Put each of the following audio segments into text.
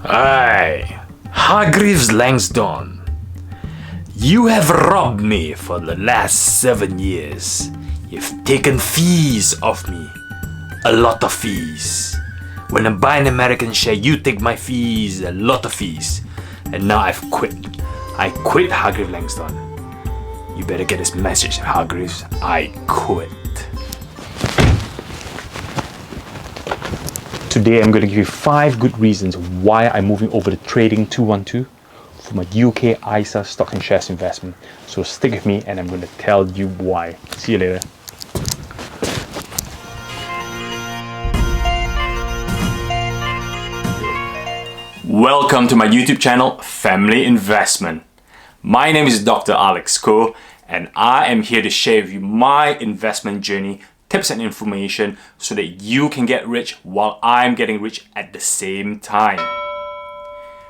Aye, Hargreaves Lansdown, you have robbed me for the last 7 years. You've taken fees off me, a lot of fees. When I buy an American share, you take my fees, a lot of fees. And now I've quit. I quit Hargreaves Lansdown. You better get this message, Hargreaves. I quit. Today I'm going to give you 5 good reasons why I'm moving over to Trading 212 for my UK ISA stock and shares investment. So stick with me and I'm going to tell you why. See you later. Welcome to my YouTube channel, Family Investment. My name is Dr. Alex Koh and I am here to share with you my investment journey, tips and information so that you can get rich while I'm getting rich at the same time.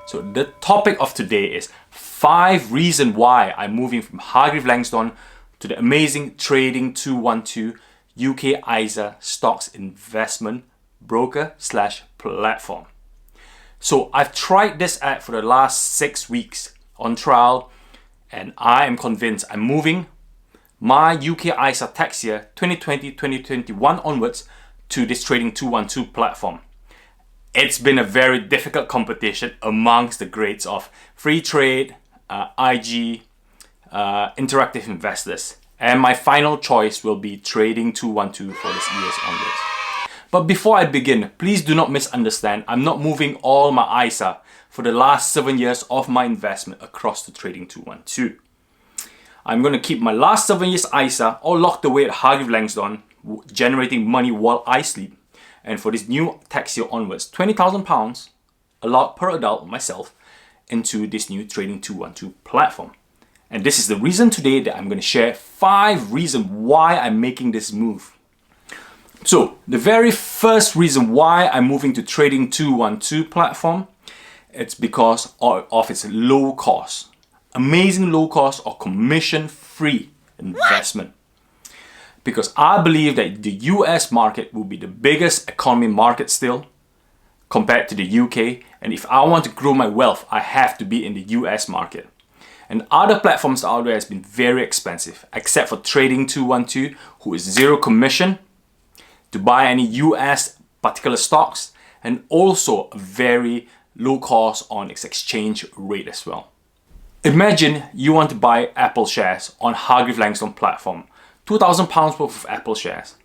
So the topic of today is 5 reasons why I'm moving from Hargreaves Lansdown to the amazing Trading 212 UK ISA stocks investment broker / platform. So I've tried this app for the last 6 weeks on trial and I am convinced I'm moving my UK ISA tax year 2020-2021 onwards to this Trading 212 platform. It's been a very difficult competition amongst the greats of free trade, IG, interactive investors, and my final choice will be Trading 212 for this year's onwards. But before I begin, please do not misunderstand. I'm not moving all my ISA for the last 7 years of my investment across to Trading 212. I'm going to keep my last 7 years ISA all locked away at Hargreaves Lansdown, generating money while I sleep. And for this new tax year onwards, £20,000 allowed per adult, myself, into this new Trading 212 platform. And this is the reason today that I'm going to share 5 reasons why I'm making this move. So the very first reason why I'm moving to Trading 212 platform, it's because of its low cost. Amazing low cost or commission free investment. Because I believe that the US market will be the biggest economy market still compared to the UK, and if I want to grow my wealth, I have to be in the US market. And other platforms out there has been very expensive, except for Trading 212, who is zero commission to buy any US particular stocks, and also a very low cost on its exchange rate as well. Imagine you want to buy Apple shares on Hargreaves Lansdown platform, £2,000 worth of Apple shares.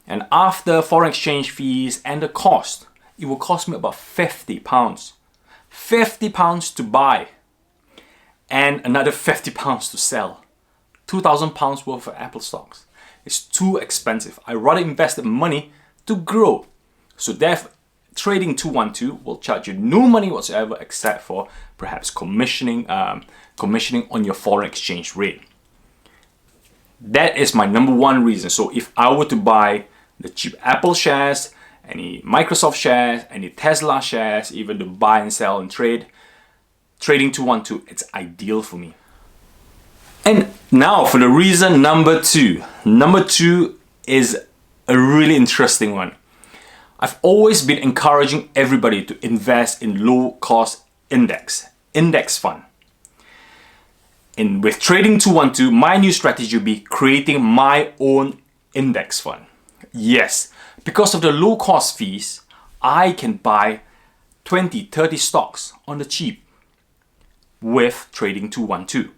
And after foreign exchange fees and the cost, it will cost me about £50. £50 to buy and another £50 to sell. £2,000 worth of Apple stocks. It's too expensive. I rather invest the money to grow. So therefore, Trading 212 will charge you no money whatsoever except for perhaps commissioning on your foreign exchange rate. That is my number one reason. So if I were to buy the cheap Apple shares, any Microsoft shares, any Tesla shares, even to buy and sell and trade, Trading 212, it's ideal for me. And now for the reason number 2. Number 2 is a really interesting one. I've always been encouraging everybody to invest in low cost index fund. And with Trading 212, my new strategy will be creating my own index fund. Yes, because of the low cost fees, I can buy 20, 30 stocks on the cheap with Trading 212.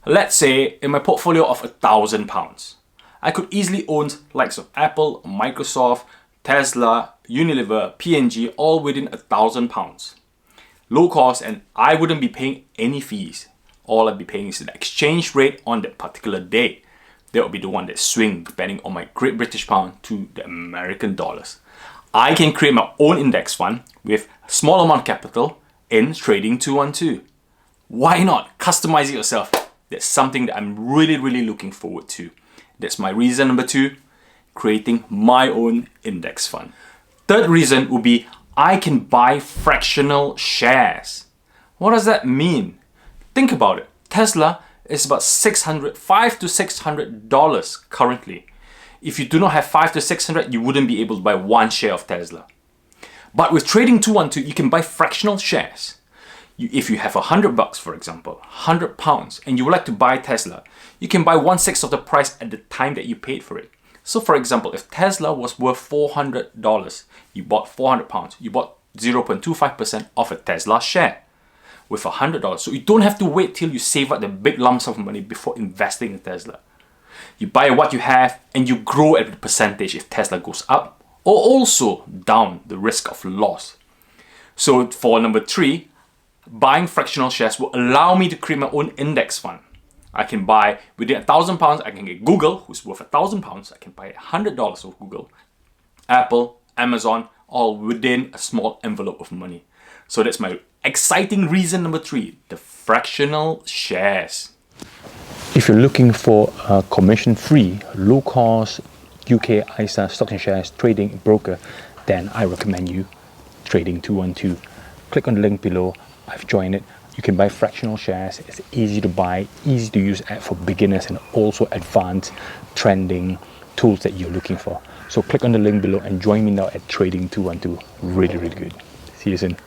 Let's say in my portfolio of £1,000, I could easily own likes of Apple, Microsoft, Tesla, Unilever, P&G, all within £1,000. Low cost, and I wouldn't be paying any fees. All I'd be paying is the exchange rate on that particular day. That will be the one that swings depending on my Great British Pound to the American dollars. I can create my own index fund with a small amount of capital in Trading 212. Why not? Customize it yourself. That's something that I'm really looking forward to. That's my reason number 2, creating my own index fund. Third reason would be I can buy fractional shares. What does that mean? Think about it. Tesla is about $500 to $600 currently. If you do not have $500 to $600, you wouldn't be able to buy one share of Tesla. But with Trading 212, you can buy fractional shares. If you have $100, for example, £100, and you would like to buy Tesla, you can buy 1/6 of the price at the time that you paid for it. So for example, if Tesla was worth $400, you bought £400, you bought 0.25% of a Tesla share with $100. So you don't have to wait till you save up the big lumps of money before investing in Tesla. You buy what you have and you grow at the percentage if Tesla goes up or also down, the risk of loss. So for number 3, buying fractional shares will allow me to create my own index fund. I can buy within £1,000, I can get Google, who's worth £1,000. I can buy $100 of Google, Apple, Amazon, all within a small envelope of money. So that's my exciting reason number 3, the fractional shares. If you're looking for a commission-free, low-cost UK ISA stocks and shares trading broker, then I recommend you Trading 212. Click on the link below. I've joined it. You can buy fractional shares. It's easy to buy, easy to use app for beginners and also advanced trending tools that you're looking for. So click on the link below and join me now at Trading 212. Really, really good. See you soon.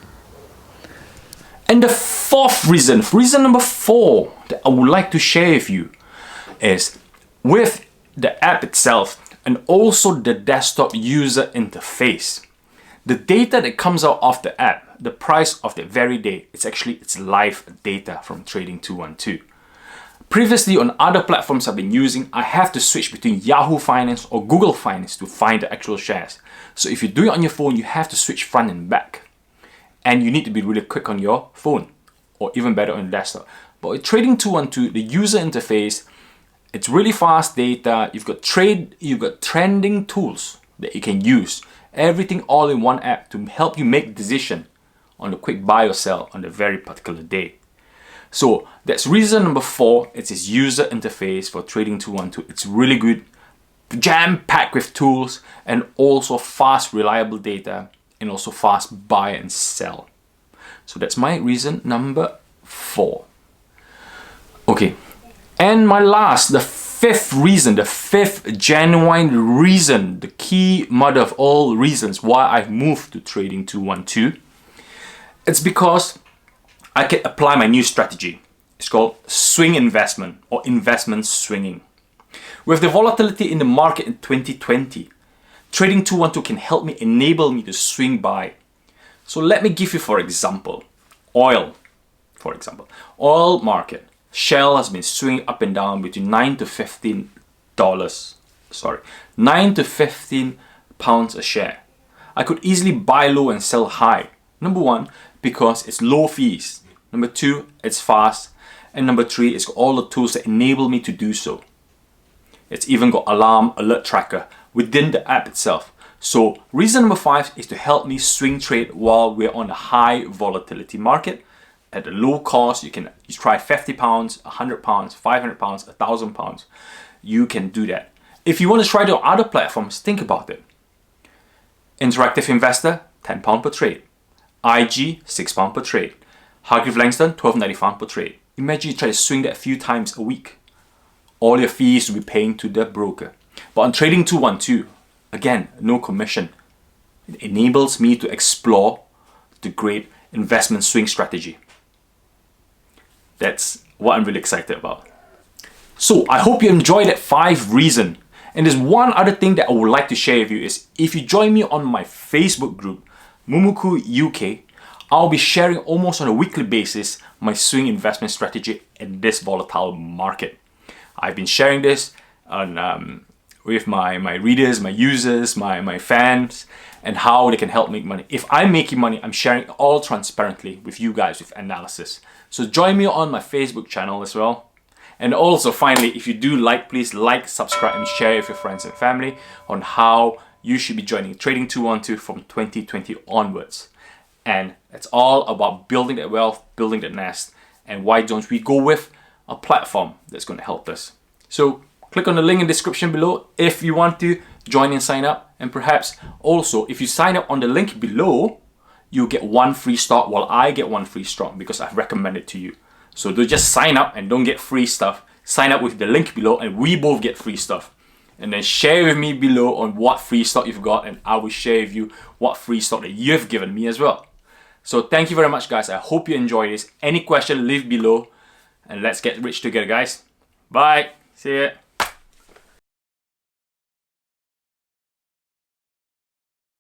And the 4th reason number 4 that I would like to share with you is with the app itself and also the desktop user interface. The data that comes out of the app, the price of the very day, it's live data from Trading 212. Previously on other platforms I've been using, I have to switch between Yahoo Finance or Google Finance to find the actual shares. So if you do it on your phone, you have to switch front and back. And you need to be really quick on your phone or even better on your desktop. But with Trading 212, the user interface, it's really fast data. You've got trending tools that you can use. Everything all in one app to help you make decision on the quick buy or sell on the very particular day. So that's reason number 4. It's its user interface for Trading 212. It's really good, jam-packed with tools and also fast, reliable data and also fast buy and sell. So that's my reason number 4. Okay, and my last, the 5th reason, the 5th genuine reason, the key mother of all reasons why I've moved to Trading 212, it's because I can apply my new strategy. It's called swing investment or investment swinging. With the volatility in the market in 2020, Trading 212 can enable me to swing buy. So let me give you, for example, oil. For example, oil market. Shell has been swinging up and down between $9 to $15. 9 to 15 pounds a share. I could easily buy low and sell high. Number 1, because it's low fees. Number 2, it's fast. And number 3, it's got all the tools that enable me to do so. It's even got alarm alert tracker within the app itself. So reason number 5 is to help me swing trade while we're on a high volatility market. At a low cost, you try £50, £100, £500, £1,000. You can do that. If you want to try it on other platforms, think about it. Interactive Investor, £10 per trade. IG, £6 per trade. Hargreaves Lansdown, £12.95 per trade. Imagine you try to swing that a few times a week. All your fees will be paying to the broker. But on Trading 212, again, no commission. It enables me to explore the great investment swing strategy. That's what I'm really excited about. So I hope you enjoyed that 5 reason. And there's one other thing that I would like to share with you is if you join me on my Facebook group, Mumuku UK, I'll be sharing almost on a weekly basis my swing investment strategy in this volatile market. I've been sharing this on, with my readers, my users, my fans, and how they can help make money. If I'm making money, I'm sharing it all transparently with you guys with analysis. So join me on my Facebook channel as well. And also finally, if you do please like, subscribe and share with your friends and family on how you should be joining Trading 212 from 2020 onwards. And it's all about building that wealth, building that nest. And why don't we go with a platform that's going to help us. So click on the link in the description below if you want to join and sign up. And perhaps also if you sign up on the link below, you get 1 free stock while I get 1 free stock because I've recommended to you. So don't just sign up and don't get free stuff. Sign up with the link below and we both get free stuff. and then share with me below on what free stock you've got, and I will share with you what free stock that you've given me as well. So thank you very much, guys. I hope you enjoyed this. Any question, leave below, and let's get rich together, guys. Bye. See ya.